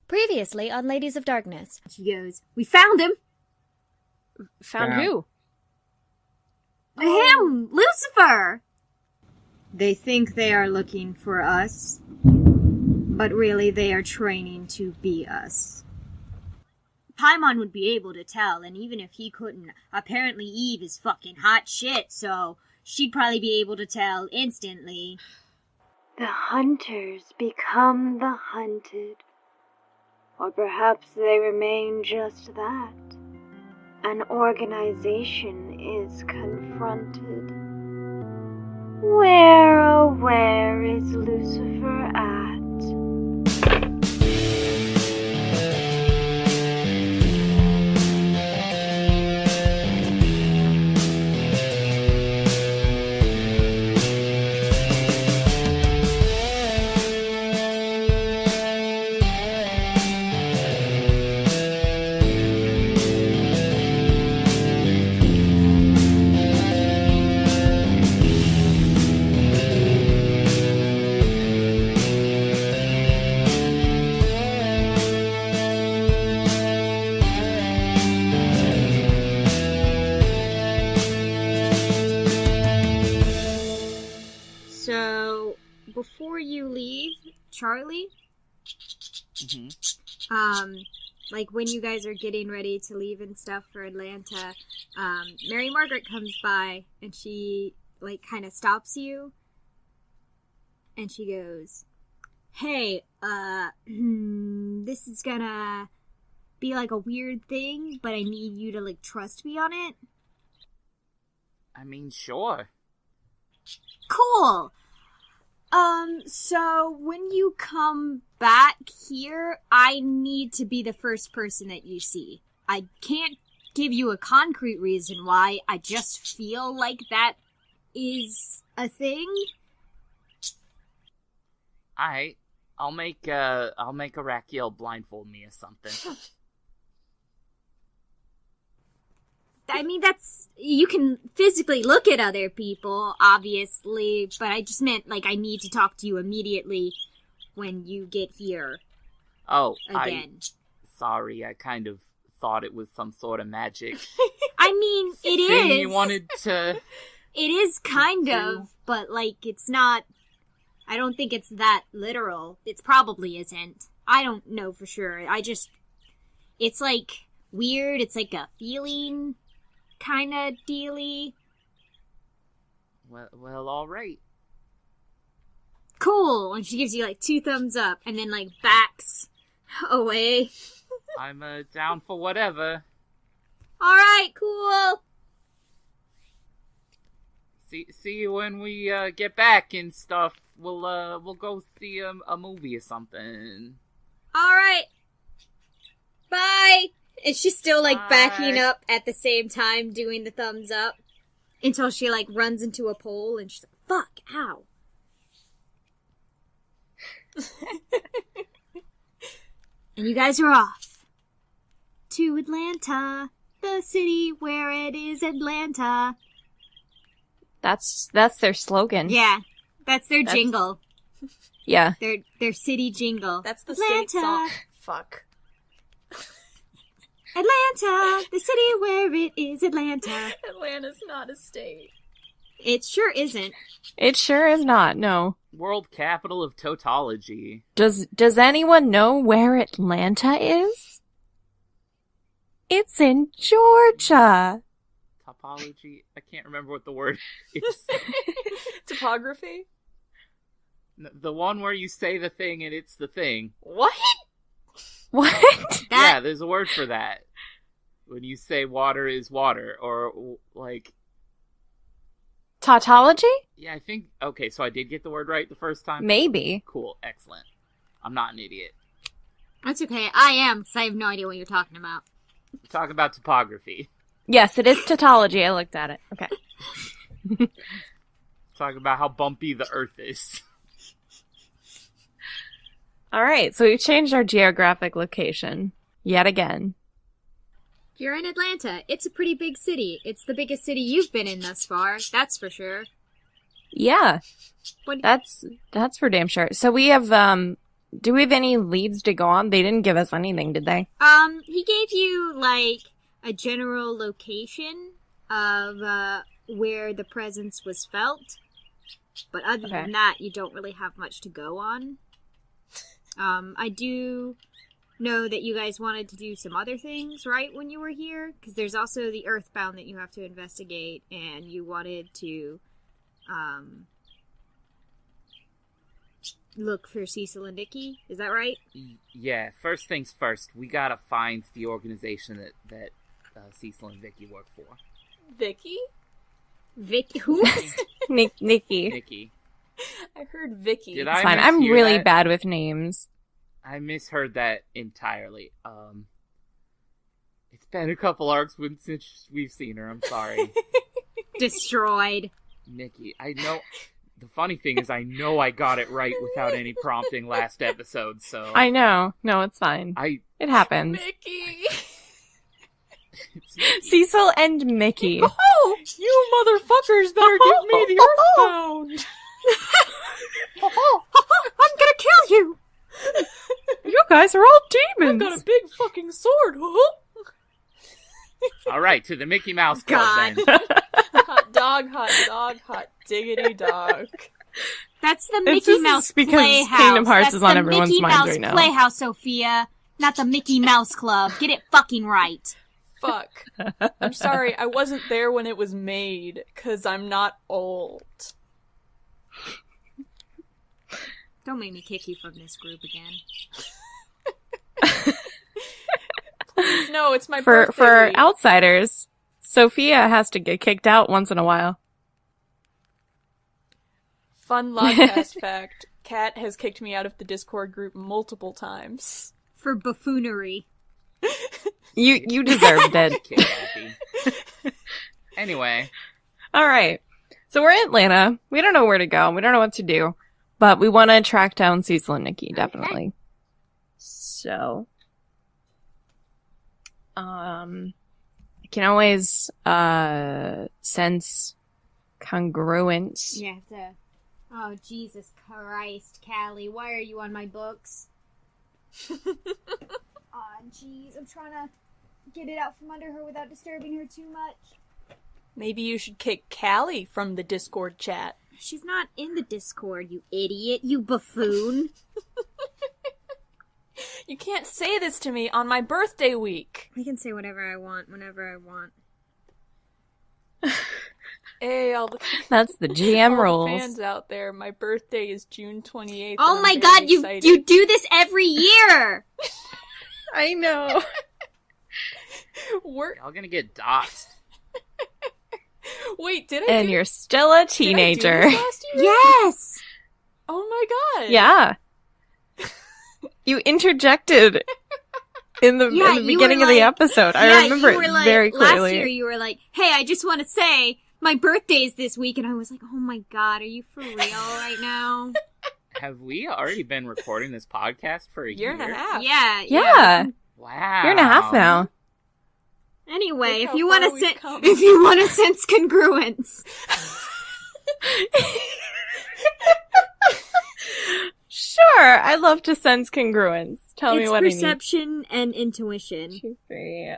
Previously on Ladies of Darkness. She goes, "We found him!" Found who? Him! Lucifer! They think they are looking for us, but really they are training to be us. Paimon would be able to tell, and even if he couldn't, apparently Eve is fucking hot shit, so she'd probably be able to tell instantly. The hunters become the hunted. Or perhaps they remain just that. An organization is confronted. Where, oh where is Lucifer at? So, before you leave, Charlie, like when you guys are getting ready to leave and stuff for Atlanta, Mary Margaret comes by and she, like, kind of stops you. And she goes, "Hey, this is gonna be like a weird thing, but I need you to, like, trust me on it." I mean, sure. Cool! So when you come back here, I need to be the first person that you see. I can't give you a concrete reason why, I just feel like that is a thing. Alright. I'll make Rakiel blindfold me or something. I mean, you can physically look at other people, obviously, but I just meant, like, I need to talk to you immediately when you get here. Oh, again. Sorry, I kind of thought it was some sort of magic. I mean, it thing is. You wanted to... It is kind of, but, like, it's not... I don't think it's that literal. It probably isn't. I don't know for sure. It's, like, weird. It's like a feeling kind of dealy. Well, alright. Cool. And she gives you, like, 2 thumbs up and then, like, backs away. I'm down for whatever. Alright, cool. See you when we get back and stuff. We'll go see a movie or something. Alright. Bye. And she's still, like, Bye. backing up at the same time, doing the thumbs up. Until she, like, runs into a pole and she's like, fuck, ow. And you guys are off. To Atlanta. The city where it is Atlanta. That's their slogan. Yeah. That's their jingle. Yeah. Their city jingle. That's the Atlanta. state song. Fuck. Atlanta, the city where it is Atlanta. Atlanta's not a state. It sure isn't. It sure is not, no. World capital of tautology. Does anyone know where Atlanta is? It's in Georgia. Topology? I can't remember what the word is. Topography? The one where you say the thing and it's the thing. What? What? Yeah, there's a word for that. When you say water is water, or, like... Tautology? Yeah, I think... Okay, so I did get the word right the first time? Maybe. Cool, excellent. I'm not an idiot. That's okay. I am, because I have no idea what you're talking about. We're talking about topography. Yes, it is tautology. I looked at it. Okay. Talking about how bumpy the earth is. Alright, so we've changed our geographic location. Yet again. You're in Atlanta. It's a pretty big city. It's the biggest city you've been in thus far, that's for sure. Yeah. What? That's for damn sure. So we have do we have any leads to go on? They didn't give us anything, did they? He gave you, like, a general location of, where the presence was felt. But other than that, you don't really have much to go on. I do know that you guys wanted to do some other things, right, when you were here? Because there's also the Earthbound that you have to investigate, and you wanted to, look for Cecil and Nikki. Is that right? Yeah, first things first, we gotta find the organization that Cecil and Vicky work for. Vicky? Vicky? Who? Nikki. Nikki. I heard Vicky. Did It's I fine. I'm mishear really that? bad with names. I misheard that entirely. It's been a couple arcs since we've seen her. I'm sorry. Destroyed. Nikki, I know. The funny thing is, I know I got it right without any prompting last episode, so... I know. No, it's fine. It happens. Mickey! It's Nikki. Cecil and Mickey. Oh! You motherfuckers better give me the Earthbound! I'm gonna kill you! You guys are all I've demons. got a big fucking sword! All right, to the Mickey Mouse Club, God. then. Hot dog, hot diggity dog. That's the It's Mickey just Mouse because Playhouse. Kingdom Hearts That's is on the everyone's Mickey minds Mouse right now. Playhouse, Sophia. Not the Mickey Mouse Club. Get it fucking right. Fuck. I'm sorry, I wasn't there when it was made, 'cause I'm not old. Don't make me kick you from this group again. Please, no, it's my For birthday week. outsiders, Sophia has to get kicked out once in a while. Fun Lodcast fact, Kat has kicked me out of the Discord group multiple times. For buffoonery. You deserved it. Okay, Kathy. Anyway, All right. So we're in Atlanta. We don't know where to go. We don't know what to do. But we want to track down Cecil and Nikki, definitely. So, I can always, sense congruence. You have to... Oh, Jesus Christ, Callie. Why are you on my books? Aw, jeez. I'm trying to get it out from under her without disturbing her too much. Maybe you should kick Callie from the Discord chat. She's not in the Discord, you idiot. You buffoon. You can't say this to me on my birthday week. I can say whatever I want, whenever I want. Hey, all the, That's the GM all the rules. fans out there, my birthday is June 28th. Oh and my I'm god, very you excited. do this every year! I know. We're... y'all gonna get doxxed. Wait, did I And do... you're still a did I do teenager. this last year? Yes! Oh my god. Yeah. You interjected in the, Yeah, in the you beginning were of the like- episode. I Yeah, remember you were it like, very clearly. Last year you were like, hey, I just want to say, my birthday's this week, and I was like, oh my god, are you for real right now? Have we already been recording this podcast for a Year and a half. Yeah, Yeah. Wow. Year and a half now. Anyway, Look if how you want far to we've come. if you want to sense congruence, Sure. I love to sense congruence. Tell me it's what perception and intuition. I need. 2, 3,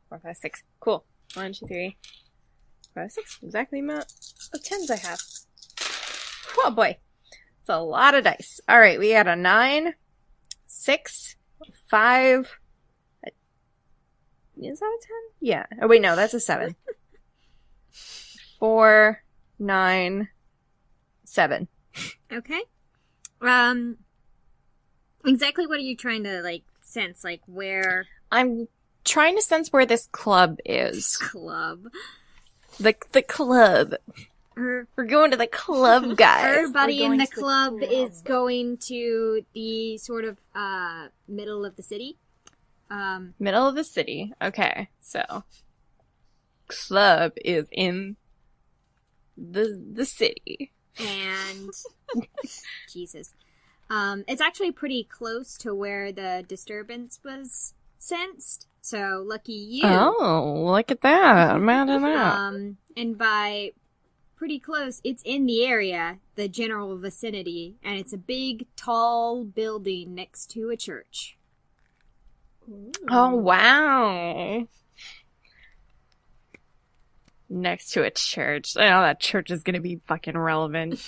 4, 5, 6. Cool. 1, 2, 3, 4, 5, 6. Exactly the amount of 10s I have. Oh boy. It's a lot of dice. Alright, we got a 9, 6, 5. Is that a 10? Yeah. Oh wait, no, that's a 7. 4, 9, 7. Okay. Exactly what are you trying to, like, sense? Like, where... I'm trying to sense where this club is. Club. The club. We're We're going to the club, guys. Everybody We're in going the to the club club. is going to the sort of middle of the city. Middle of the city. Okay, so club is in the city. And Jesus, it's actually pretty close to where the disturbance was sensed. So lucky you. Oh, look at that! Imagine that. And by pretty close. It's in the area, the general vicinity, and it's a big, tall building next to a church. Oh, wow. Next to a church. I know that church is going to be fucking relevant.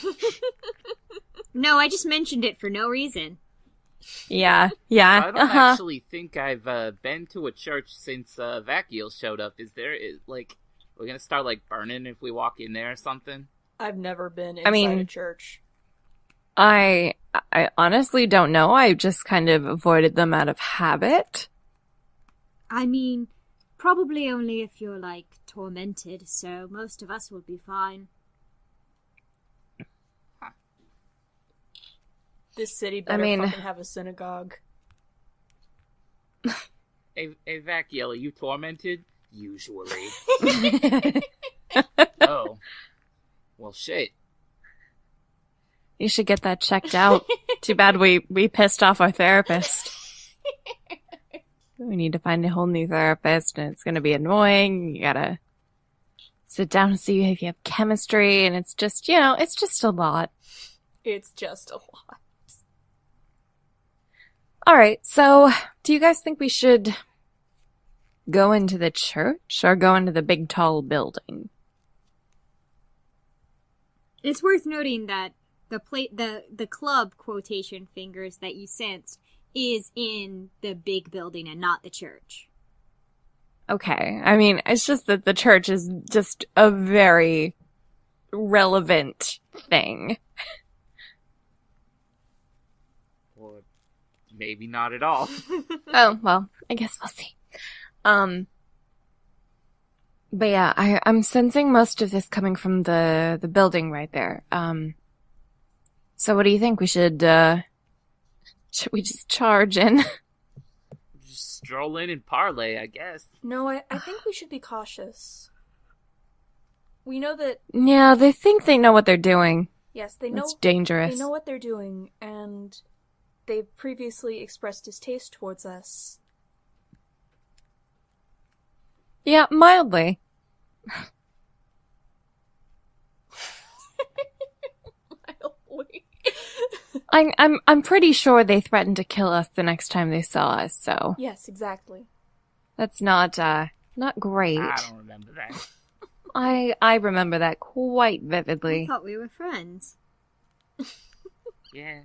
No, I just mentioned it for no reason. Yeah. I don't actually think I've been to a church since Vakiel showed up. We're gonna start, burning if we walk in there or something? I've never been inside a church. I honestly don't know. I just kind of avoided them out of habit. I mean, probably only if you're, tormented, so most of us will be fine. This city better fucking have a synagogue. Hey, Vakiel, are you tormented? Usually. Oh. Well, shit. You should get that checked out. Too bad we pissed off our therapist. We need to find a whole new therapist, and it's going to be annoying. You gotta sit down and see if you have chemistry, and it's just, it's just a lot. It's just a lot. Alright, so do you guys think we should go into the church or go into the big tall building? It's worth noting that the club quotation fingers that you sensed is in the big building and not the church. Okay, I mean, it's just that the church is just a very relevant thing. Or maybe not at all. Oh, well, I guess we'll see. But yeah, I'm sensing most of this coming from the building right there. So what do you think? Should we just charge in? Just stroll in and parlay, I guess. No, I think we should be cautious. We know that... Yeah, they think they know what they're doing. Yes, they know... It's dangerous. They know what they're doing, and they've previously expressed distaste towards us. Yeah, mildly. Mildly. I'm pretty sure they threatened to kill us the next time they saw us, so Yes, exactly. that's not great. I don't remember that. I remember that quite I vividly. thought we were friends. Yeah.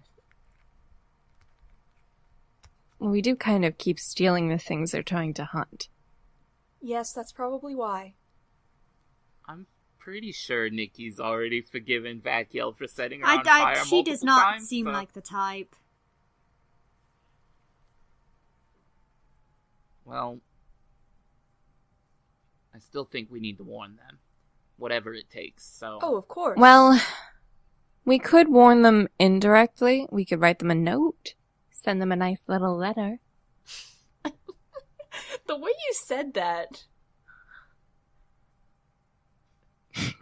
We do kind of keep stealing the things they're trying to hunt. Yes, that's probably why. I'm pretty sure Nikki's already forgiven Vakiel for setting her on fire She does not times, seem so- like the type. Well, I still think we need to warn them. Whatever it takes, so... Oh, of course. Well, we could warn them indirectly. We could write them a note. Send them a nice little letter. The way you said that...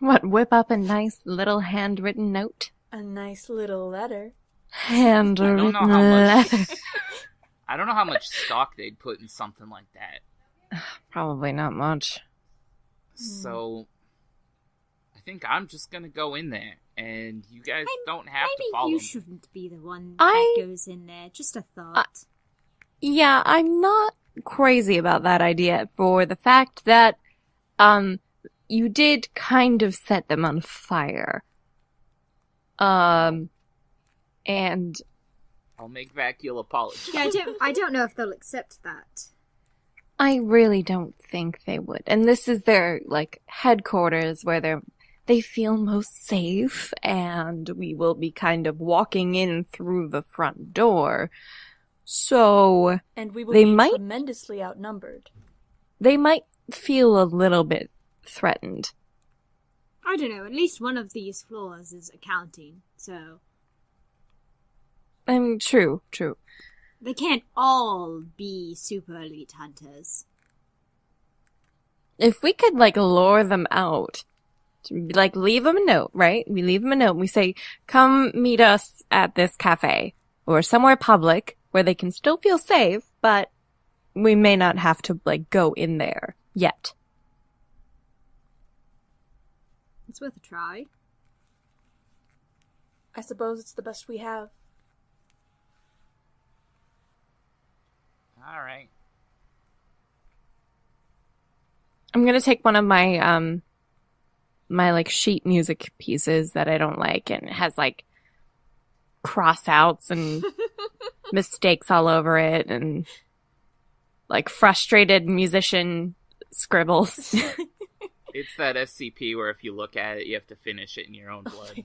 What, whip up a nice little handwritten note? A nice little letter. Handwritten I don't know how much... letter. I don't know how much stock they'd put in something like that. Probably not much. So... I think I'm just gonna go in there, and you guys don't have to Maybe follow you me. shouldn't be the one I- that goes in there. Just a thought. Yeah, I'm not crazy about that idea for the fact that, you did kind of set them on fire. And I'll make Vakiel apologize. Yeah, I don't know if they'll accept that. I really don't think they would. And this is their, headquarters where they feel most safe, and we will be kind of walking in through the front door. So, And we will They be might- tremendously outnumbered. they might feel a little bit threatened. I don't know. At least one of these floors is accounting, so I mean, true. they can't all be super elite hunters. If we could, lure them out, leave them a note, right? We leave them a note and we say, come meet us at this cafe or somewhere public where they can still feel safe, but we may not have to, go in there yet. It's worth a try. I suppose it's the best we have. All right. I'm gonna take one of my my like sheet music pieces that I don't like, and it has like cross-outs and mistakes all over it, and like frustrated musician scribbles. It's that SCP where if you look at it, you have to finish it in your own blood.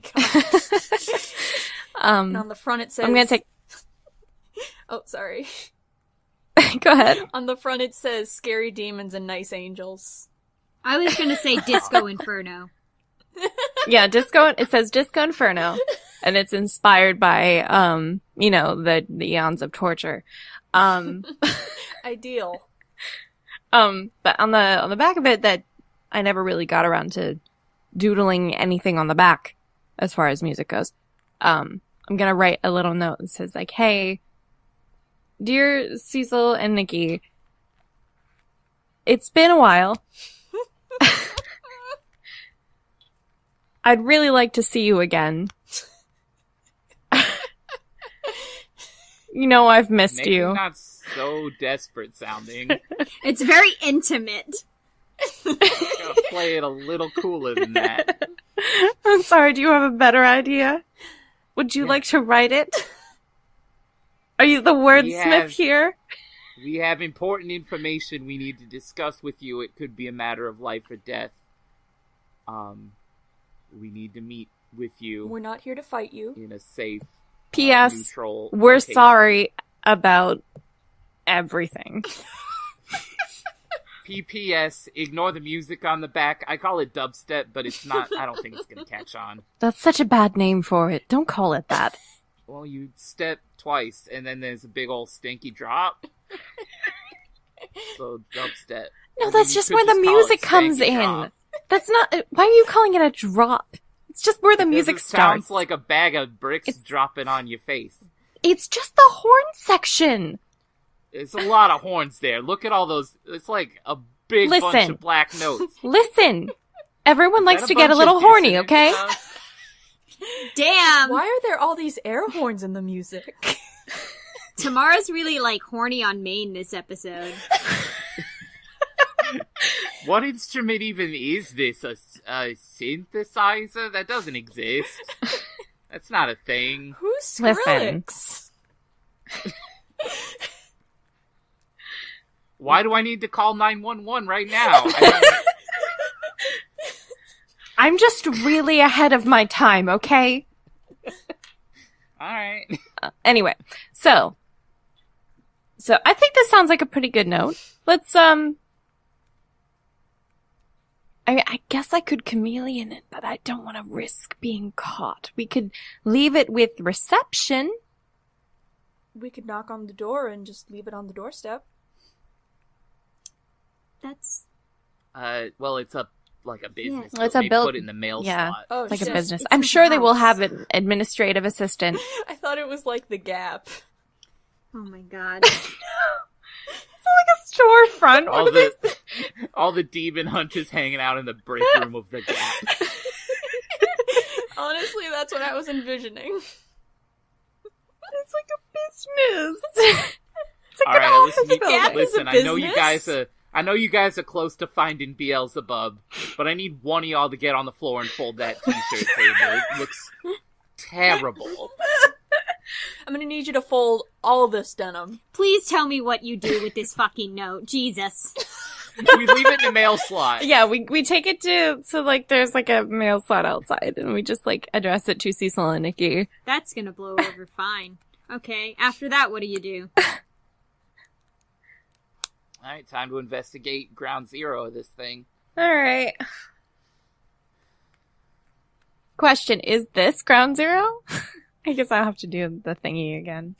And on the front it says... I'm gonna take... Oh, sorry. Go ahead. On the front it says scary demons and nice angels. I was gonna say Disco Inferno. Yeah, it says Disco Inferno, and it's inspired by, you know, the eons of torture. Ideal. But on the back of it, that I never really got around to doodling anything on the back as far as music goes. I'm gonna write a little note that says like, hey, dear Cecil and Nikki, it's been a while. I'd really like to see you again. You know, I've missed Maybe you. Not so desperate sounding. It's very intimate. Gotta play it a little cooler than that. I'm sorry, do you have a better idea? Would you like to write it? Are you the wordsmith here? We have important information we need to discuss with you. It could be a matter of life or death. We need to meet with you We're not here to fight you. in a safe, P.S. neutral We're location. sorry about everything. PPS, ignore the music on the back. I call it dubstep, but it's not. I don't think it's gonna catch on. That's such a bad name for it. Don't call it that. Well, you step twice, and then there's a big old stinky drop. So dubstep. No, I mean, that's you just could where the call it music comes stanky in. drop. That's not... Why are you calling it a drop? It's just where the Because music it starts. sounds like a bag of bricks It's- dropping on your face. It's just the horn section. There's a lot of horns there. Look at all those. It's like a big bunch Listen. of black notes. Listen. Everyone likes Is to that a get a bunch little of horny, dissonant okay? stuff? Damn! Why are there all these air horns in the music? Tamara's really, like, horny on main this episode. What instrument even is this? A synthesizer? That doesn't exist. That's not a thing. Who's Listen. Skrillex? Why do I need to call 911 right now? I'm just really ahead of my time, okay? Alright. Anyway, so I think this sounds like a pretty good note. Let's, I guess I could chameleon it, but I don't want to risk being caught. We could leave it with reception. We could knock on the door and just leave it on the doorstep. That's... Well, it's a business. Well, it's so a maybe build- put it in the mail Oh, slot. It's like shit. a business. It's I'm like sure a they will house. have an administrative assistant. I thought it was like the Gap. Oh my god. It's like a storefront. All What are they? all the demon hunters hanging out in the break room of the Gap. Honestly, that's what I was envisioning. It's like a business. It's like All an right, office listen, building. Gap is a listen. I know business? you guys are close to finding Beelzebub, but I need one of y'all to get on the floor and fold that T-shirt table. It looks terrible. I'm gonna need you to fold all this denim. Please tell me what you do with this fucking note. Jesus. We leave it in the mail slot. Yeah, we take it to, so like there's like a mail slot outside, and we just like address it to Cecil and Nikki. That's gonna blow over fine. Okay, after that, what do you do? All right, time to investigate ground zero of this thing. Alright. Question, is this ground zero? I guess I'll have to do the thingy again.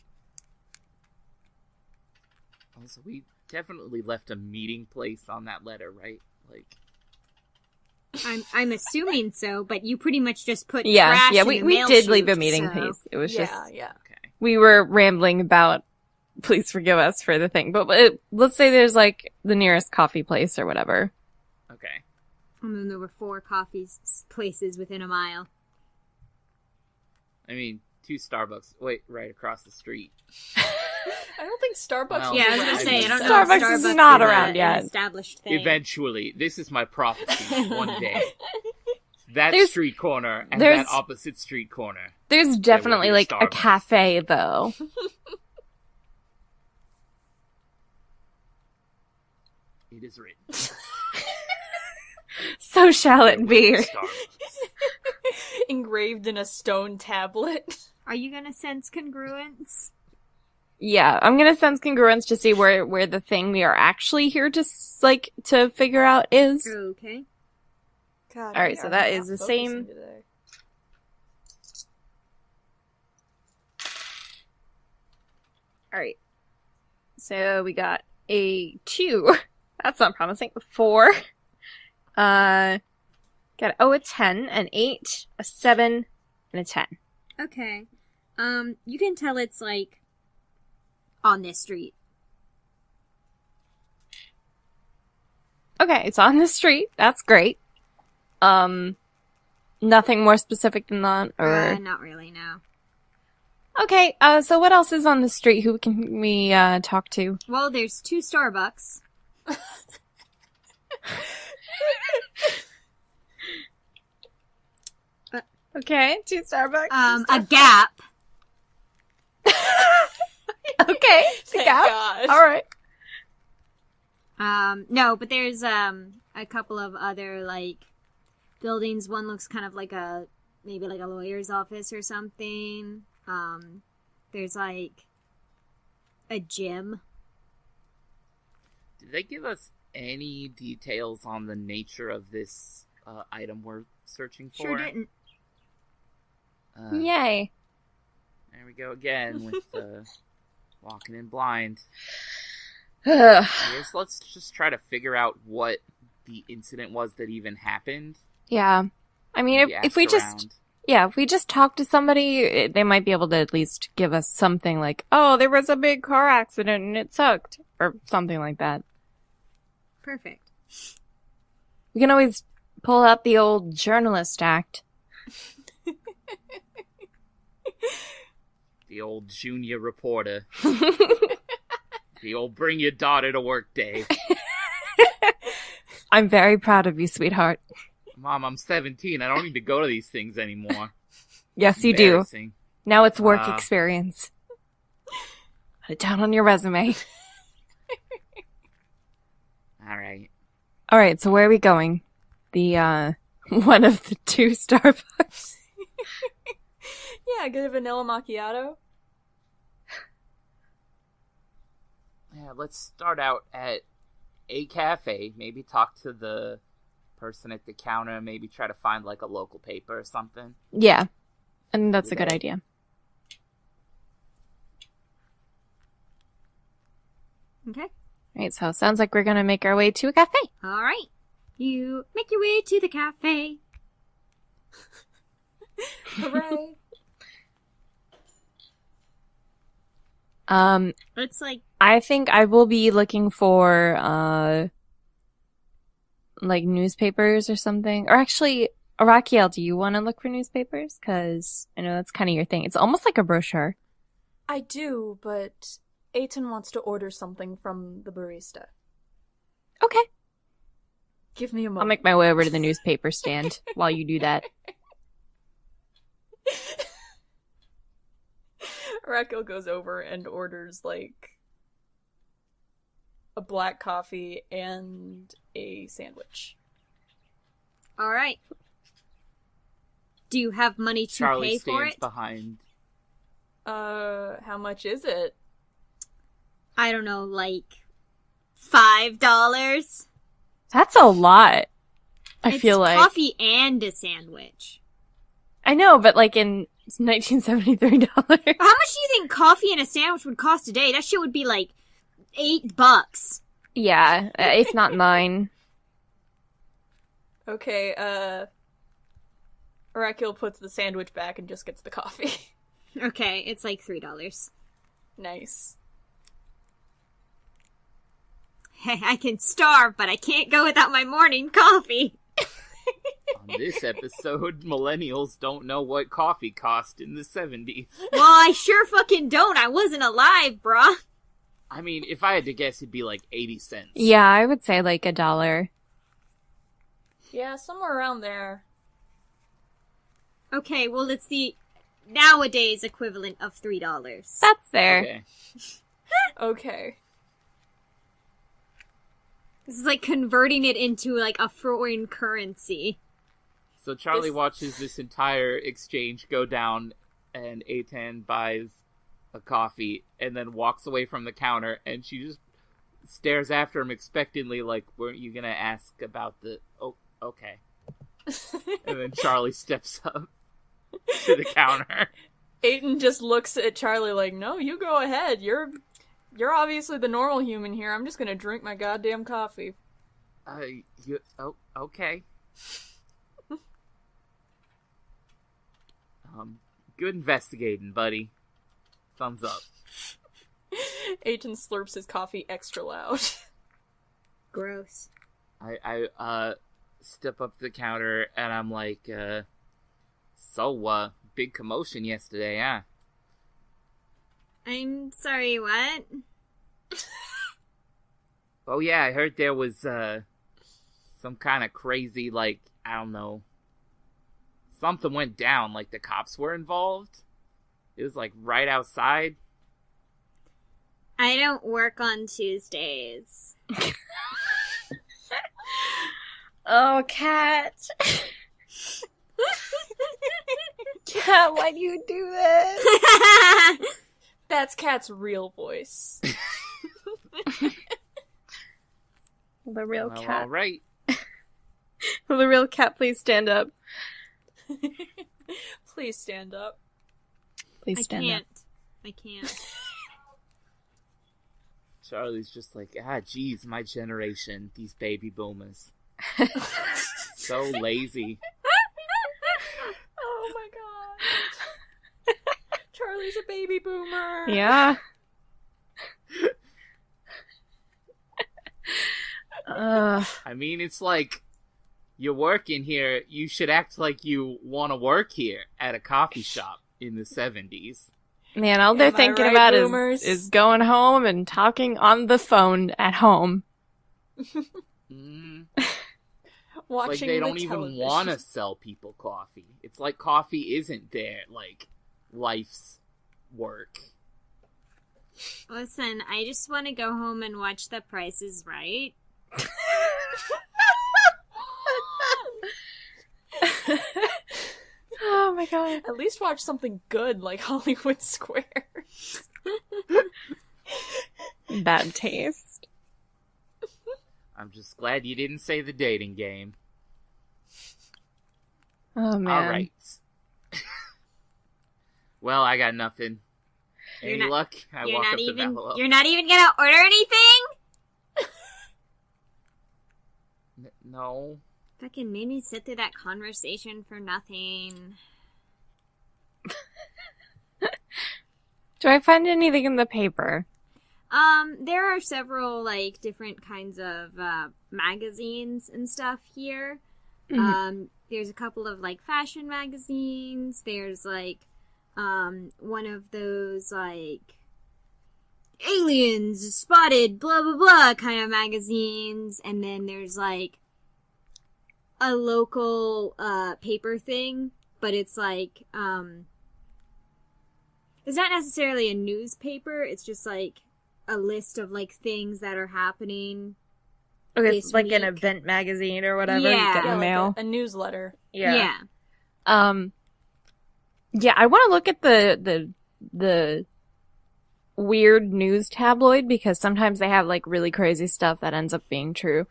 Also, we definitely left a meeting place on that letter, right? Like, I'm assuming so, but you pretty much just put Yeah, trash yeah, in we the mail did leave a chute, meeting so... piece. It was Yeah, just, yeah. okay. we were rambling about, please forgive us for the thing, but let's say there's like the nearest coffee place or whatever. Okay. And then there were 4 places within a mile. I mean, 2 Starbucks. Wait, right across the street. I don't think Starbucks. Well, Yeah, I was gonna say, I don't know Starbucks if Starbucks is not is around yet. an established thing. Eventually, this is my prophecy. One day, that There's- street corner and there's- that opposite street corner. There's definitely, a like, a Starbucks. cafe, though. It is written. So shall it be. Starbucks. Engraved in a stone tablet. Are you gonna sense congruence? Yeah, I'm gonna sense congruence to see where the thing we are actually here to, to figure out is. Okay. God, Alright, we so are that not is the focusing same- today. Alright. So we got a 2. That's not promising. 4. A 10, an 8, a 7, and a 10. Okay. You can tell it's like on this street. Okay, it's on the street. That's great. Nothing more specific than that, or... Not really, no. Okay, so what else is on the street? Who can we, talk to? Well, there's 2 Starbucks. Okay, 2 Starbucks. A Gap. Okay, Thank Gap. God. Alright. No, but there's a couple of other like buildings. One looks kind of like maybe like a lawyer's office or something. There's like a gym. Did they give us any details on the nature of this item we're searching for? Sure didn't. Yay. There we go again with walking in blind. Ugh. I guess let's just try to figure out what the incident was that even happened. Yeah. I mean, Maybe if we ask just... around. Yeah, if we just talk to somebody, they might be able to at least give us something like, oh, there was a big car accident and it sucked. Or something like that. Perfect. We can always pull out the old journalist act. The old junior reporter. The old bring your daughter to work day. I'm very proud of you, sweetheart. Mom, I'm 17. I don't need to go to these things anymore. Yes, you do. Embarrassing. Now it's work Ah. experience. Put it down on your resume. Alright. Alright, so where are we going? The, one of the 2 Starbucks. Yeah, get a vanilla macchiato. Yeah, let's start out at a cafe. Maybe talk to the person at the counter. Maybe try to find like a local paper or something. Yeah. And that's a good Yeah. idea. Okay. Alright, so it sounds like we're gonna make our way to a cafe. All right. You make your way to the cafe. Hooray. It's like I think I will be looking for, like newspapers or something. Or actually, Arakiel, do you want to look for newspapers? Because I know that's kind of your thing. It's almost like a brochure. I do, but Aiton wants to order something from the barista. Okay. Give me a I'll moment. make my way over to the newspaper stand while you do that. Raquel goes over and orders, like, a black coffee and a sandwich. all right. Do you have money to Charlie pay for stands it? behind. How much is it? I don't know, like $5. That's a lot. I It's feel like. coffee and a sandwich. I know, but like in $1973. How much do you think coffee and a sandwich would cost today? That shit would be like $8. Yeah, if not 9. Okay, Raquel puts the sandwich back and just gets the coffee. Okay, it's like $3. Nice. Hey, I can starve, but I can't go without my morning coffee. On this episode, millennials don't know what coffee cost in the 70s. Well, I sure fucking don't. I wasn't alive, bruh. I mean, if I had to guess, it'd be like 80 cents. Yeah, I would say like $1. Yeah, somewhere around there. Okay, well, it's the nowadays equivalent of $3. That's fair. Okay. Okay. This is like converting it into like a foreign currency. So Charlie watches this entire exchange go down, and Eitan buys a coffee, and then walks away from the counter, and she just stares after him expectantly, like, weren't you gonna ask about the... Oh, okay. And then Charlie steps up to the counter. Aiden just looks at Charlie like, no, you go ahead. You're obviously the normal human here. I'm just gonna drink my goddamn coffee. Okay. Good investigating, buddy. Thumbs up. Aiden slurps his coffee extra loud. Gross. I step up to the counter, and I'm like, so, big commotion yesterday, huh? I'm sorry, what? Oh yeah, I heard there was, some kind of crazy, like, I don't know, something went down, like the cops were involved. It was, like, right outside. I don't work on Tuesdays. Oh, Cat. Cat, why do you do this? That's Kat's real voice. Will the real Well, cat? all right. Will the real cat please stand up? Please stand up. Please stand up. I can't. Charlie's just like, geez, my generation, these baby boomers. So lazy. Oh my god. Charlie's a baby boomer. Yeah. I mean, it's like, you're working here, you should act like you want to work here at a coffee shop in the 70s. Man, all they're Am I thinking right, about boomers? is going home and talking on the phone at home. It's like Watching they the don't even television. want to sell people coffee. It's like coffee isn't their, like, life's work. Listen, I just want to go home and watch The Price is Right. Oh my god. At least watch something good like Hollywood Squares. Bad taste. I'm just glad you didn't say the dating game. Oh man. Alright. Well, I got nothing. Any luck? I walk up to Bella. You're not even gonna order anything? No. Fucking made me sit through that conversation for nothing. Do I find anything in the paper? There are several, like, different kinds of, magazines and stuff here. There's a couple of, like, fashion magazines. There's, like, one of those, like, aliens spotted, blah, blah, blah, kind of magazines. And then there's, like, a local, paper thing, but it's, like, it's not necessarily a newspaper, it's just, like, a list of, like, things that are happening. Okay, this it's like an week. event magazine or whatever Yeah. you get in the like mail. a newsletter. Yeah, I want to look at the weird news tabloid because sometimes they have like really crazy stuff that ends up being true.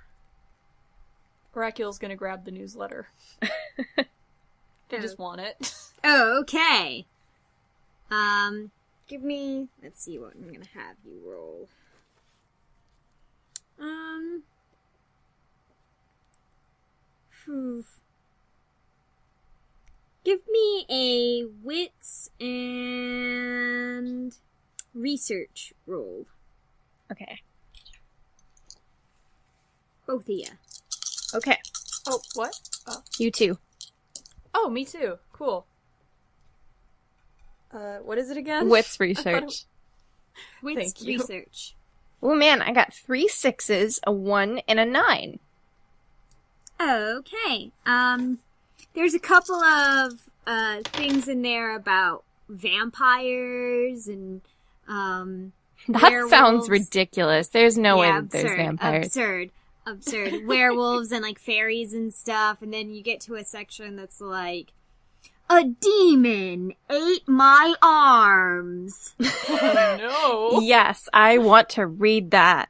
Racul's gonna grab the newsletter. I just want it. Oh, okay. Give me, let's see what I'm gonna have you roll. Give me a wits and research roll. Okay. Both of you. Okay. Oh, what? You too. Oh, me too. Cool. What is it again? Wits I research. Wits Thank you. research. Oh man, I got 3 6s, a 1, and a 9. Okay. There's a couple of things in there about vampires and That werewolves. sounds ridiculous. There's no way Yeah, that there's vampires. Absurd. Werewolves and like fairies and stuff, and then you get to a section that's like, a demon ate my arms. Oh, no. Yes, I want to read that.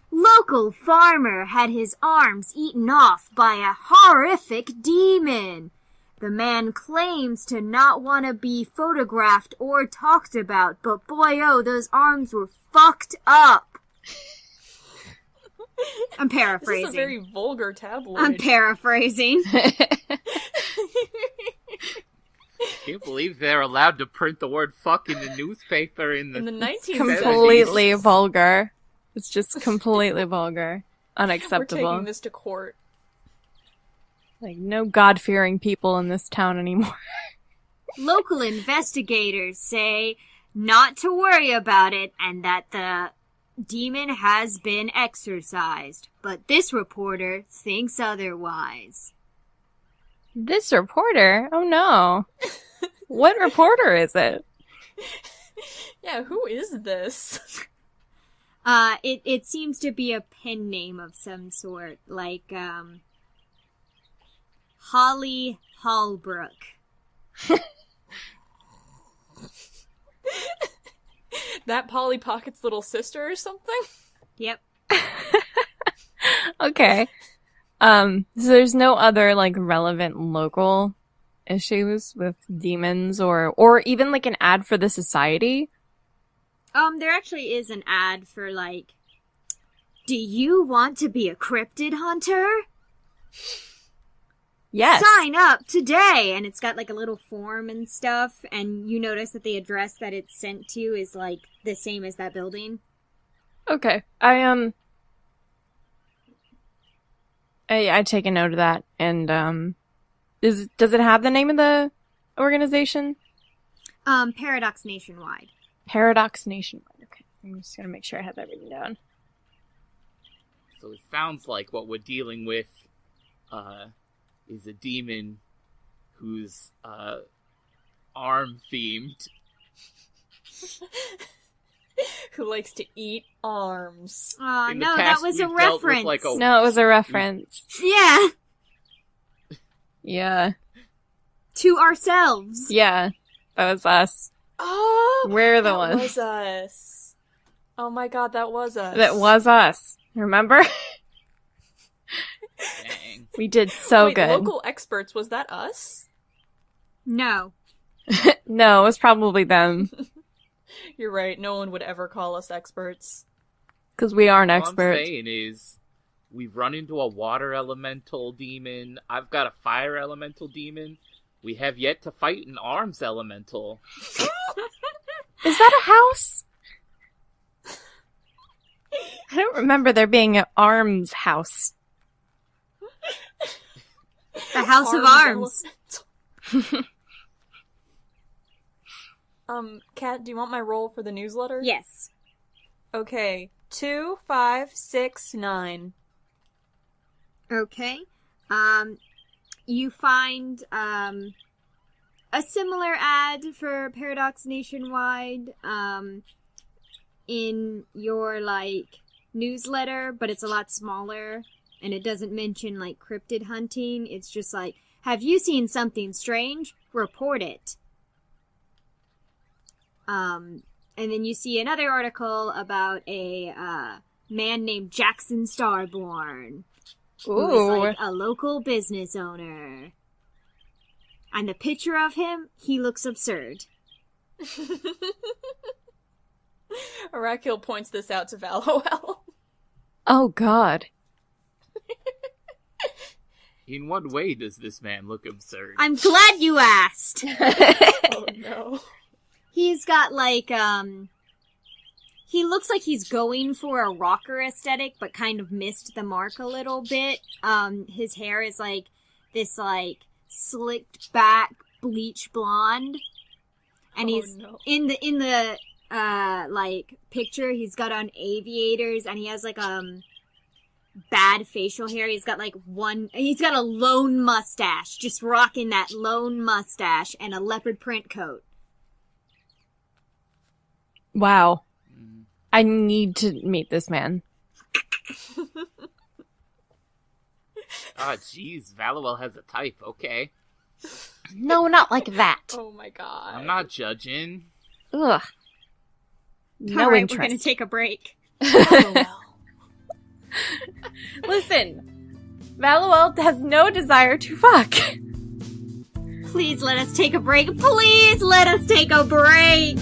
Local farmer had his arms eaten off by a horrific demon. The man claims to not want to be photographed or talked about, but boy, oh, those arms were fucked up. I'm This is a paraphrasing. very vulgar tabloid. I'm paraphrasing. Can't believe they're allowed to print the word "fuck" in the newspaper in the, In the 1970s. Completely vulgar. It's just completely vulgar. We're Unacceptable. taking this to court. Like, no God-fearing people in this town anymore. Local investigators say not to worry about it and that the demon has been exorcised. But this reporter thinks otherwise. This reporter? Oh no. What reporter is it? Yeah, who is this? It seems to be a pen name of some sort, like, Holly Hallbrook. That Polly Pocket's little sister or something? Yep. Okay. So there's no other, like, relevant local issues with demons or even, like, an ad for the society? There actually is an ad for, like, do you want to be a cryptid hunter? Yes. Sign up today! And it's got, like, a little form and stuff, and you notice that the address that it's sent to is, like, the same as that building. Okay. I take a note of that, and, does it have the name of the organization? Paradox Nationwide. Paradox Nationwide. Okay. I'm just gonna make sure I have that written down. So it sounds like what we're dealing with is a demon who's arm themed. Who likes to eat arms. Aw, In the no, past, that was a we've dealt with, reference. like, a- No, it was a reference. Yeah, Yeah. to ourselves. Yeah. That was us. Oh! We're the that ones. was us. Oh my god, that was us. That was us. Remember? Dang. We did so Wait, good. local experts, was that us? No. No, it was probably them. You're right, no one would ever call us experts. Because we aren't All I'm experts. saying is, we've run into a water elemental demon. I've got a fire elemental demon. We have yet to fight an arms elemental. Is that a house? I don't remember there being an arms house. The House of Arms. Kat, do you want my roll for the newsletter? Yes. Okay. 2, 5, 6, 9. Okay. You find, a similar ad for Paradox Nationwide, in your, like, newsletter, but it's a lot smaller, and it doesn't mention, like, cryptid hunting. It's just like, have you seen something strange? Report it. And then you see another article about a, man named Jackson Starborn, who is, Ooh. like, a local business owner. And the picture of him, he looks absurd. Arakil points this out to Valhoel. Oh, God. In what way does this man look absurd? I'm glad you asked. Oh no. He's got, like, He looks like he's going for a rocker aesthetic, but kind of missed the mark a little bit. His hair is like this, like, slicked back bleach blonde. And he's in the like picture, he's got on aviators, and he has like bad facial hair. He's got a lone mustache, just rocking that lone mustache and a leopard print coat. Wow. I need to meet this man. Ah, jeez, Valuel has a type, okay. No, not like that. Oh my god. I'm not judging. Ugh. No All right, interest. we're gonna take a break. Listen, Valuel has no desire to fuck. Please let us take a break. Please let us take a break.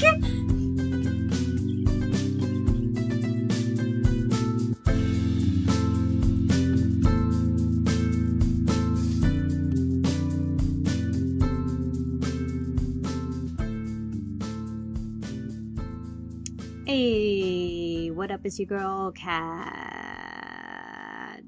Hey, what up, is your girl, Cat?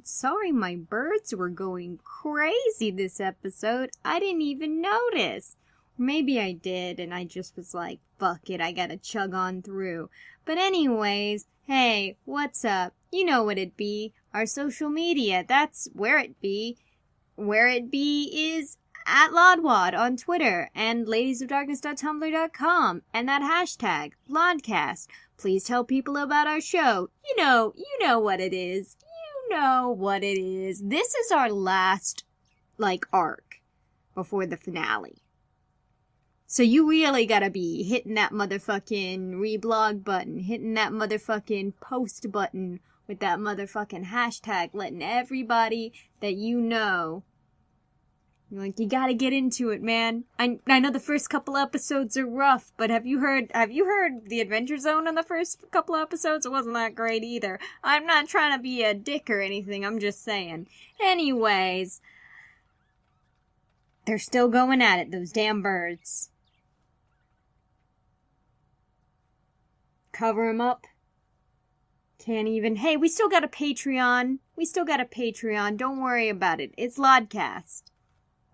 Sorry, my birds were going crazy this episode. I didn't even notice. Maybe I did, and I just was like, fuck it, I gotta chug on through. But anyways, hey, what's up? You know what it be. Our social media, that's where it be. Where it be is at Lodwad on Twitter, and ladiesofdarkness.tumblr.com, and that hashtag, Lodcast. Please tell people about our show. You know what it is. You know what it is. This is our last, arc before the finale. So you really gotta be hitting that motherfucking reblog button, hitting that motherfucking post button with that motherfucking hashtag, letting everybody that you know. You gotta get into it, man. I know the first couple episodes are rough, but have you heard the Adventure Zone in the first couple episodes? It wasn't that great either. I'm not trying to be a dick or anything, I'm just saying. Anyways, they're still going at it, those damn birds. Cover them up. Can't even. Hey, we still got a Patreon. Don't worry about it. It's Lodcast.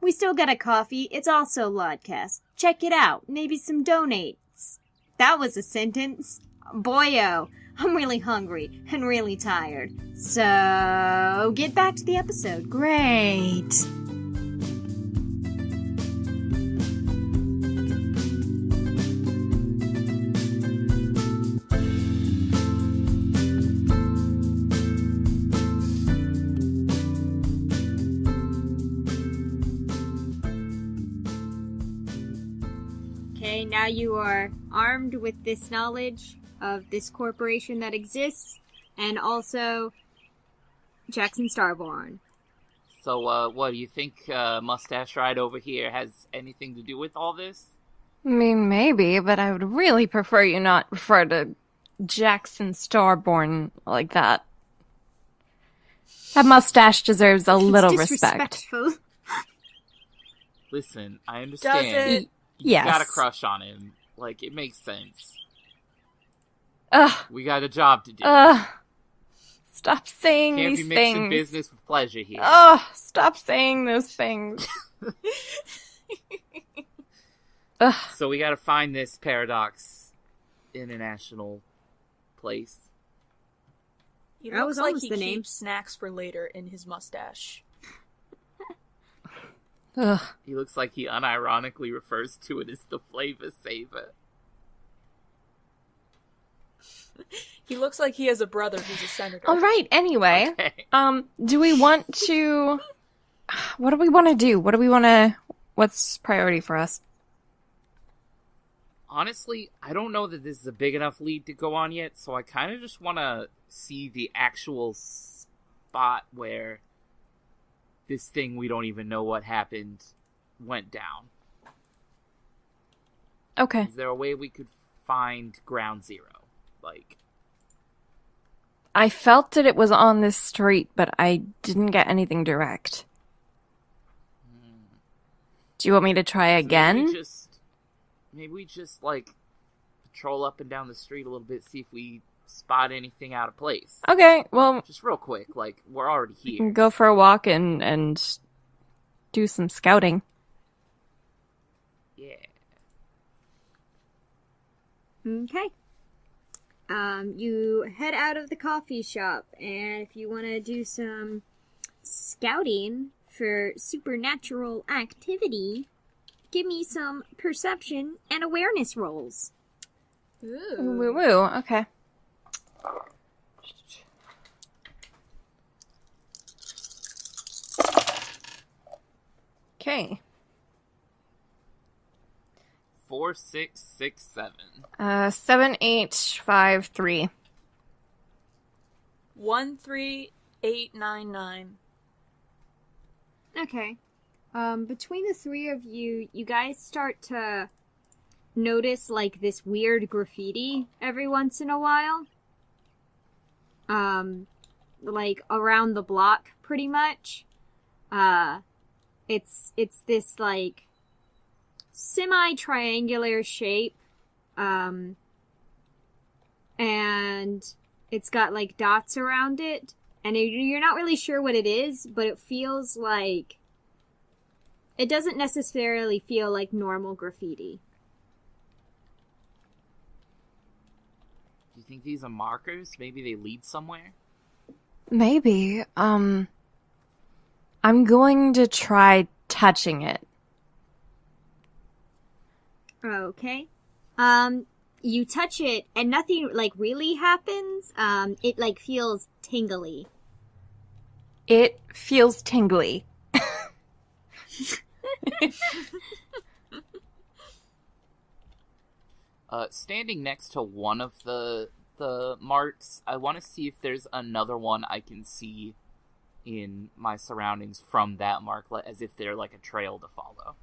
We still got a coffee. It's also Lodcast. Check it out. Maybe some donates. That was a sentence. Boyo, I'm really hungry and really tired. So, get back to the episode. Great. Now you are armed with this knowledge of this corporation that exists, and also Jackson Starborn. So, what do you think Mustache Ride over here has anything to do with all this? I mean, maybe, but I would really prefer you not refer to Jackson Starborn like that. That mustache deserves a little respect. Listen, I understand. Does it? You Yes. got a crush on him. It makes sense. Ugh. We got a job to do. Stop saying Can't these be mixing things. business with pleasure here. Ugh. Stop saying those things. Ugh. So we gotta find this Paradox International place. He That looks was like almost he the name. keeps snacks for later in his mustache. Ugh. He looks like he unironically refers to it as the flavor saver. He looks like he has a brother who's a senator. All right. Anyway, Okay. do we want to? What do we want to do? What's priority for us? Honestly, I don't know that this is a big enough lead to go on yet, so I kind of just want to see the actual spot where this thing we don't even know what happened went down. Okay. Is there a way we could find Ground Zero? I felt that it was on this street, but I didn't get anything direct. Do you want me to try again? Maybe we just patrol up and down the street a little bit, see if we spot anything out of place. Okay, well, Just real quick, like, we're already we here. can go for a walk and do some scouting. Yeah. Okay. You head out of the coffee shop, and if you want to do some scouting for supernatural activity, give me some perception and awareness rolls. Ooh. Woo woo. Okay. Okay. 4, 6, 6, 7. 7, 8, 5, 3. 13899. Okay. Between the three of you, you guys start to notice, like, this weird graffiti every once in a while. Like, around the block, pretty much. It's this, like, semi-triangular shape, and it's got, like, dots around it, and you're not really sure what it is, but it feels like... It doesn't necessarily feel like normal graffiti. Do you think these are markers? Maybe they lead somewhere? Maybe. I'm going to try touching it. Okay. You touch it, and nothing, like, really happens. It, like, feels tingly. It feels tingly. Standing next to one of the marks, I want to see if there's another one I can see in my surroundings from that mark, as if they're like a trail to follow.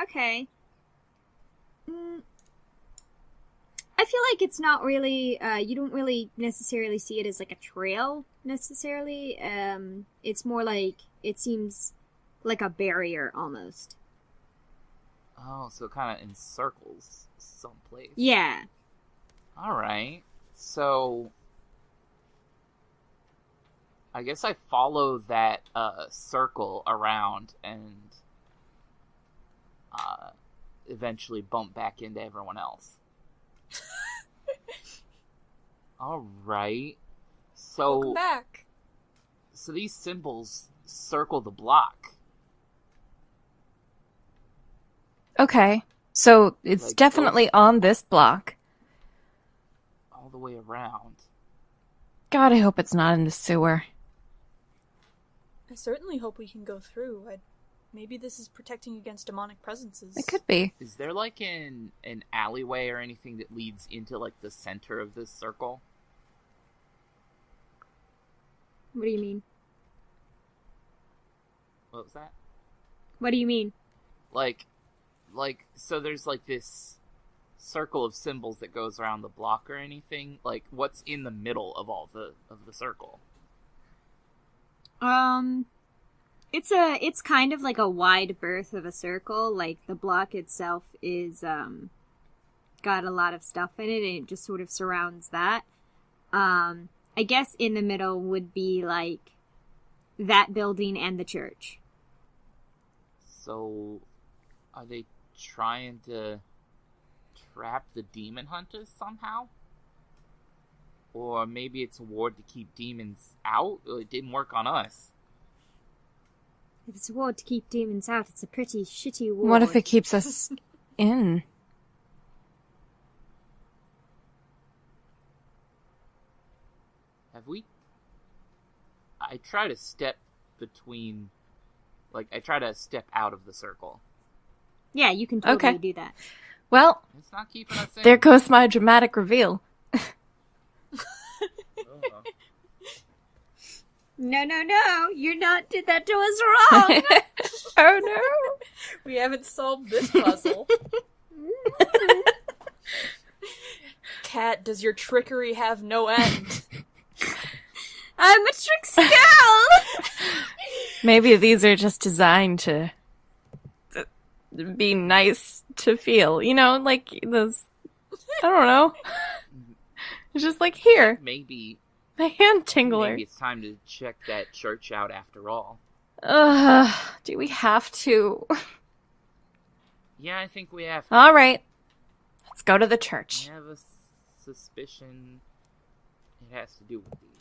Okay. I feel like it's not really, you don't really necessarily see it as like a trail, necessarily. It's more like, it seems like a barrier, almost. Oh, so it kind of encircles someplace. Yeah. Alright. So, I guess I follow that circle around and eventually bump back into everyone else. Alright. So, Welcome back. So these symbols circle the block. Okay. So it's Like definitely on this block. All the way around. God, I hope it's not in the sewer. I certainly hope we can go through. Maybe this is protecting against demonic presences. It could be. Is there like an alleyway or anything that leads into like the center of this circle? What do you mean? What was that? What do you mean? Like, so there's like this circle of symbols that goes around the block or anything? Like, what's in the middle of all the circle? It's kind of like a wide berth of a circle. Like, the block itself is, got a lot of stuff in it, and it just sort of surrounds that. I guess in the middle would be, like, that building and the church. So, are they trying to trap the demon hunters somehow? Or maybe it's a ward to keep demons out? It didn't work on us. If it's a ward to keep demons out, it's a pretty shitty ward. What if it keeps us in? Have we? I try to step between... Like, I try to step out of the circle. Yeah, you can totally Okay. do that. Well, It's not keeping us in. there goes my dramatic reveal. Oh. No, you're not did that to us wrong. Oh no! We haven't solved this puzzle. Cat, does your trickery have no end? I'm a trickster girl! Maybe these are just designed to be nice to feel. You know, like those. I don't know. It's just like here, Maybe the hand tingler. maybe it's time to check that church out after all. Do we have to? Yeah, I think we have to. All right, let's go to the church. I have a suspicion it has to do with these.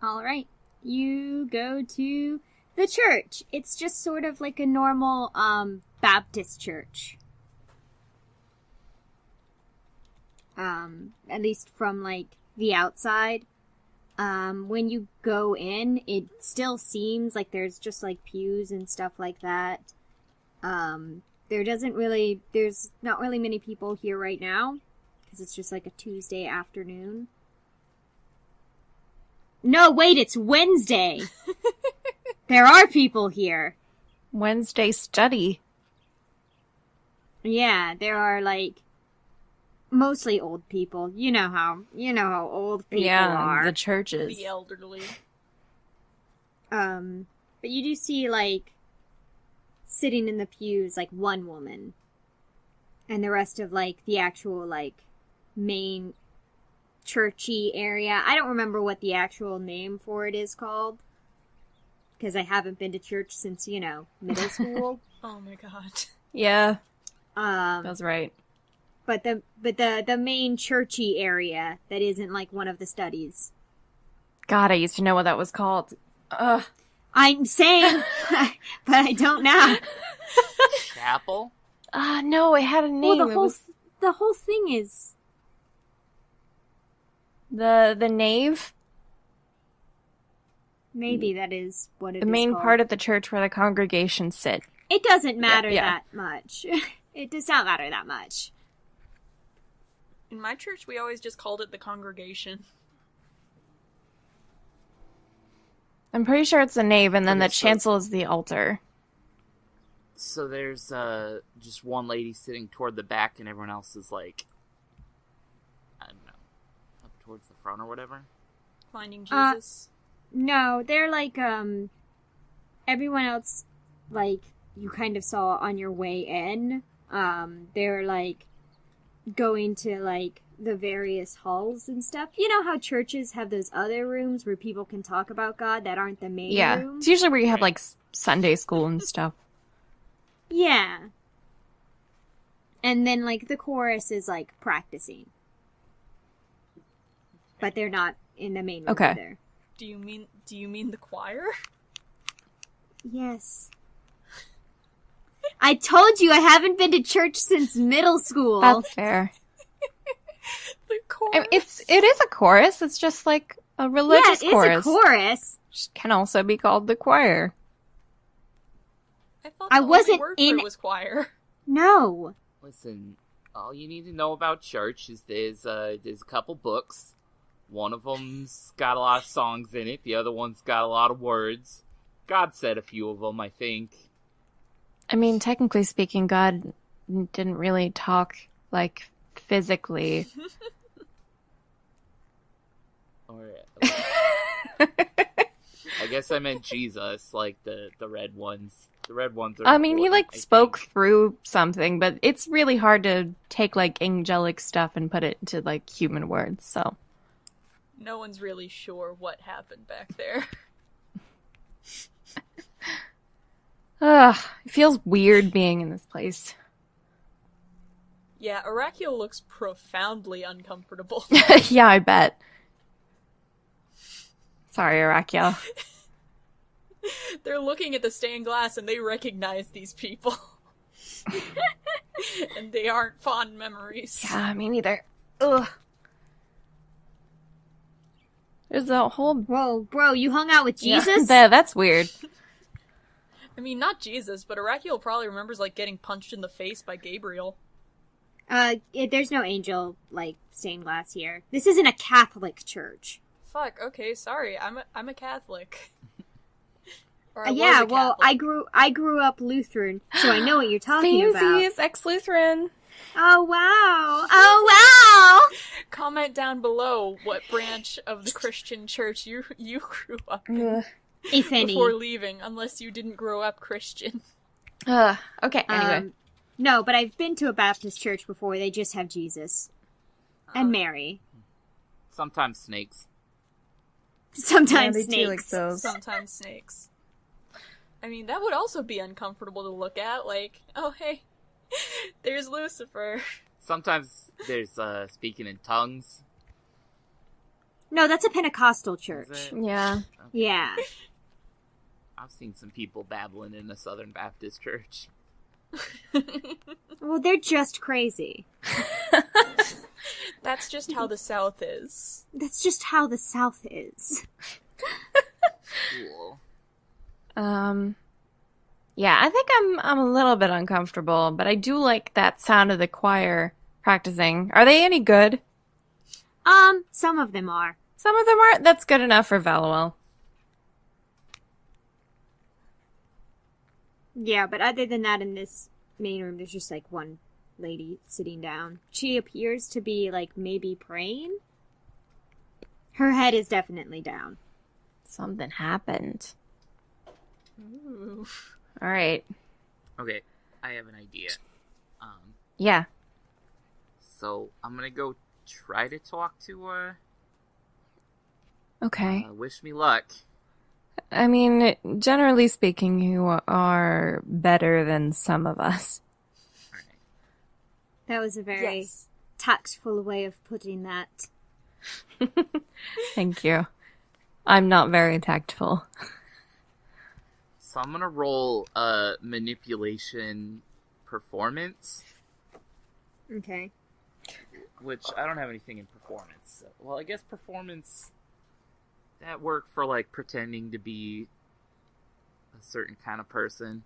All right. You go to the church. It's just sort of like a normal Baptist church. At least from like the outside. When you go in, it still seems like there's just like pews and stuff like that. There's not really many people here right now because it's just like a Tuesday afternoon. No, wait, it's Wednesday. There are people here. Wednesday study. Yeah, there are like mostly old people. You know how old people are. The churches. The elderly. But you do see like sitting in the pews like one woman, and the rest of like the actual like main churchy area. I don't remember what the actual name for it is called because I haven't been to church since middle school. Oh my god. Yeah, that's right. But the main churchy area that isn't like one of the studies. God, I used to know what that was called. Ugh. I'm saying, but I don't now. Chapel? No, it had a name. Well, the whole thing is the nave. Maybe that is what it is. The main called. part of the church where the congregation sit. It doesn't matter Yeah. that much. It does not matter that much. In my church, we always just called it the congregation. I'm pretty sure it's the nave, and then Okay, the so- chancel is the altar. So there's just one lady sitting toward the back, and everyone else is like, I don't know, up towards the front or whatever. Finding Jesus. No, they're like everyone else, like you kind of saw on your way in. They're like going to like the various halls and stuff. You know how churches have those other rooms where people can talk about God that aren't the main Yeah, room? it's usually where you have Right. like Sunday school and stuff. Yeah. And then like the chorus is like practicing. But they're not in the main room Okay. either. Do you mean the choir? Yes. I told you I haven't been to church since middle school. That's fair. The chorus? I mean, it is a chorus. It's just like a religious yeah, it chorus. is a chorus. Which can also be called the choir. I thought I the wasn't only word in- for it was choir. No. Listen, all you need to know about church is there's a couple books. One of them's got a lot of songs in it. The other one's got a lot of words. God said a few of them, I think. I mean, technically speaking, God didn't really talk, like, physically. Or, I guess I meant Jesus, like the red ones. The red ones are I mean, he, important, like, I spoke think. through something, but it's really hard to take, like, angelic stuff and put it into, like, human words, so. No one's really sure what happened back there. Ugh, it feels weird being in this place. Yeah, Arachio looks profoundly uncomfortable. Yeah, I bet. Sorry, Arachio. They're looking at the stained glass and they recognize these people. And they aren't fond memories. Yeah, me neither. Ugh. There's a whole... Whoa, bro, you hung out with Jesus? Yeah, that's weird. I mean, not Jesus, but Arachio probably remembers, like, getting punched in the face by Gabriel. There's no angel, like, stained glass here. This isn't a Catholic church. Fuck, okay, sorry, I'm a Catholic. Or I was Yeah, a well, Catholic. I grew up Lutheran, so I know what you're talking about. Samesies, ex-Lutheran. Oh, wow. Oh, wow! Comment down below what branch of the Christian church you grew up in If any. before leaving, unless you didn't grow up Christian. Okay, anyway. No, but I've been to a Baptist church before. They just have Jesus. And Mary. Sometimes snakes. Sometimes Yeah, they do snakes. like those. Sometimes snakes. I mean, that would also be uncomfortable to look at. Like, oh, hey, there's Lucifer. Sometimes there's speaking in tongues. No, that's a Pentecostal church. Is it? Yeah. Okay. Yeah. I've seen some people babbling in a Southern Baptist church. Well, they're just crazy. That's just how the South is. That's just how the South is. Cool. Yeah, I think I'm a little bit uncomfortable, but I do like that sound of the choir practicing. Are they any good? Some of them are. Some of them are. That's good enough for Valuel. Yeah, but other than that, in this main room, there's just, like, one lady sitting down. She appears to be, like, maybe praying. Her head is definitely down. Something happened. Ooh. All right. Okay, I have an idea. Yeah. So I'm gonna go try to talk to her. Okay. Wish me luck. I mean, generally speaking, you are better than some of us. Alright. That was a very Yes. tactful way of putting that. Thank you. I'm not very tactful. So I'm gonna roll a manipulation performance, Okay. which I don't have anything in performance. Well, I guess performance that work for like pretending to be a certain kind of person.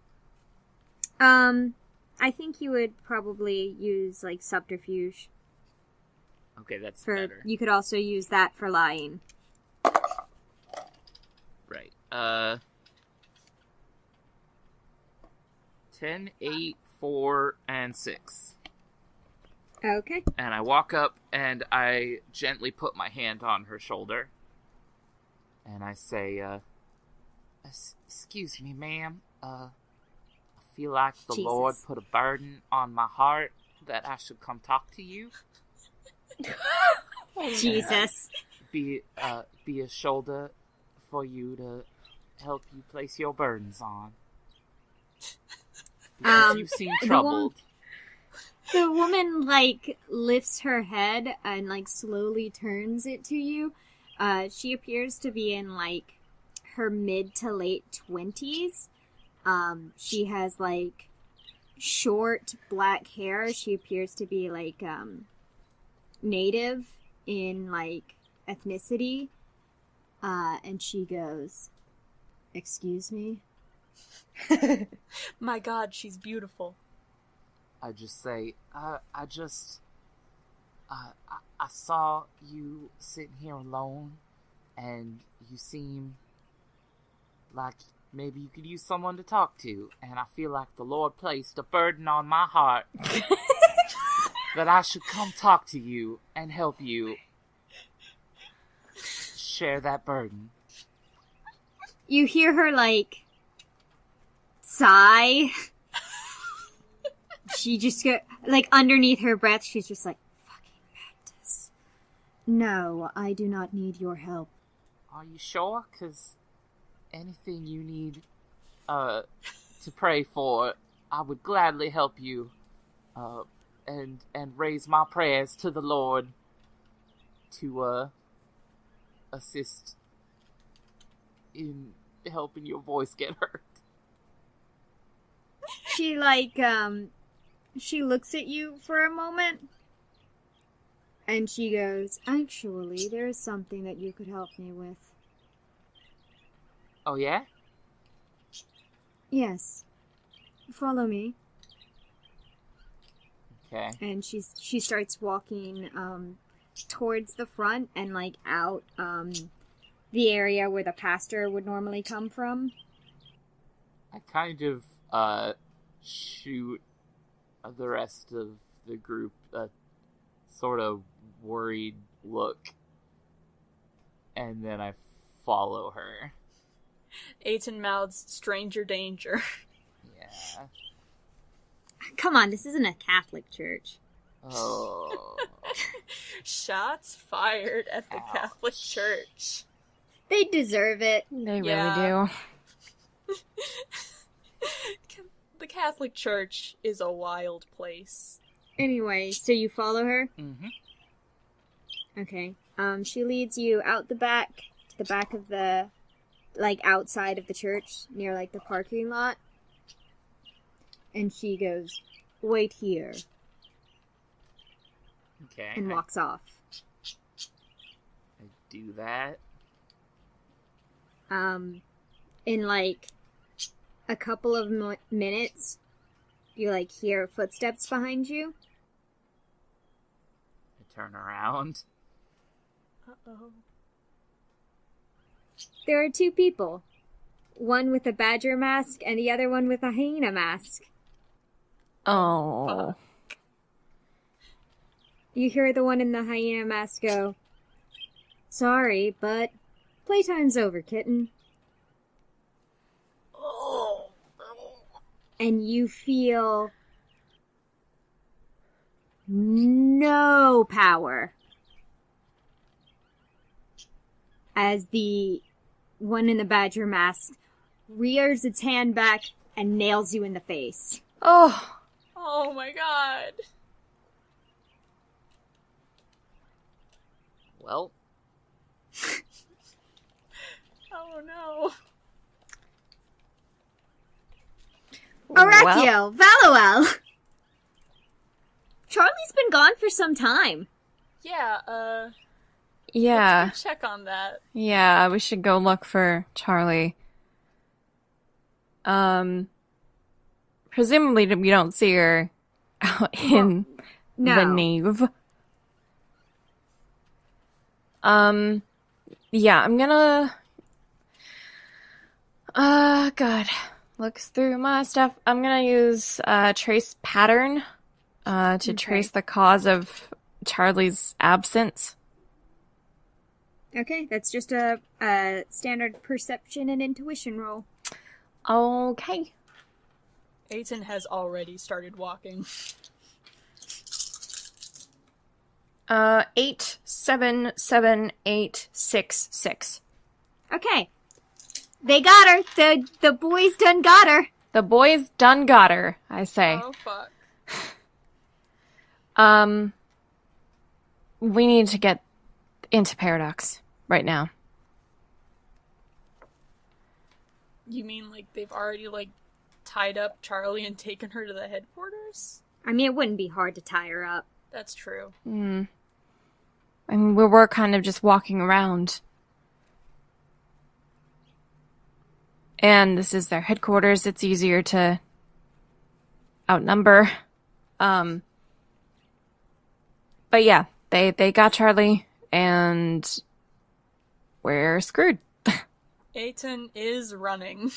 I think you would probably use, like, subterfuge. Okay, that's For better. You could also use that for lying. Right. 10, 8, 4, and 6. Okay. And I walk up and I gently put my hand on her shoulder. And I say, excuse me, ma'am. I feel like the Jesus. Lord put a burden on my heart that I should come talk to you. Jesus. Be a shoulder for you to help you place your burdens on. Because you seem troubled. The woman, like, lifts her head and, like, slowly turns it to you. She appears to be in, like, her mid to late 20s. She has, like, short black hair. She appears to be, like, native in, like, ethnicity. And she goes, "Excuse me?" My God, she's beautiful. I just say, I saw you sitting here alone, and you seem like maybe you could use someone to talk to, and I feel like the Lord placed a burden on my heart that I should come talk to you and help you share that burden. You hear her, like, sigh. She just go, like, underneath her breath, she's just like, "Fucking Baptist. No, I do not need your help." Are you sure? 'Cause anything you need to pray for, I would gladly help you and raise my prayers to the Lord to assist in helping your voice get heard. She, like, she looks at you for a moment, and she goes, "Actually, there is something that you could help me with." Oh, yeah? "Yes. Follow me." Okay. And she starts walking, towards the front and, like, out, the area where the pastor would normally come from. I kind of shoot the rest of the group a sort of worried look, and then I follow her. Aiton mouths stranger danger. Yeah. Come on, this isn't a Catholic church. Oh. Shots fired at the Catholic Church. They deserve it. They Yeah. really do. The Catholic Church is a wild place. Anyway, so you follow her? Mm-hmm. Okay. She leads you out the back, to the back of the, like, outside of the church, near, like, the parking lot. And she goes, wait here, Okay. and walks off. I do that. In, like, a couple of minutes, you, like, hear footsteps behind you. I turn around. Uh-oh. There are two people. One with a badger mask, and the other one with a hyena mask. Oh. You hear the one in the hyena mask go, sorry, but playtime's over, kitten. Oh. And you feel no power as the one in the badger mask rears its hand back and nails you in the face. Oh. Oh my god. Well, Oh no. Orakio, Valuel! Charlie's been gone for some time. Yeah, Yeah. let's go check on that. Yeah, we should go look for Charlie. Presumably we don't see her out in No. the nave. Yeah, I'm gonna... God. Looks through my stuff. I'm gonna use, trace pattern, to trace the cause of Charlie's absence. Okay, that's just a standard perception and intuition roll. Okay. Aiton has already started walking. 8, 7, 7, 8, 6, 6. Okay. They got her. The boys done got her. The boys done got her, I say. Oh fuck. We need to get into Paradox right now. You mean like they've already like tied up Charlie and taken her to the headquarters? I mean, it wouldn't be hard to tie her up. That's true. I mean, we were kind of just walking around. And this is their headquarters. It's easier to outnumber. But yeah, they got Charlie, and we're screwed. Aiton is running.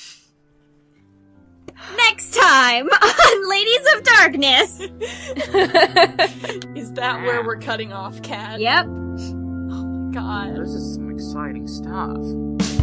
Next time on Ladies of Darkness. Is that where we're cutting off, Cat? Yep. God. this is some exciting stuff.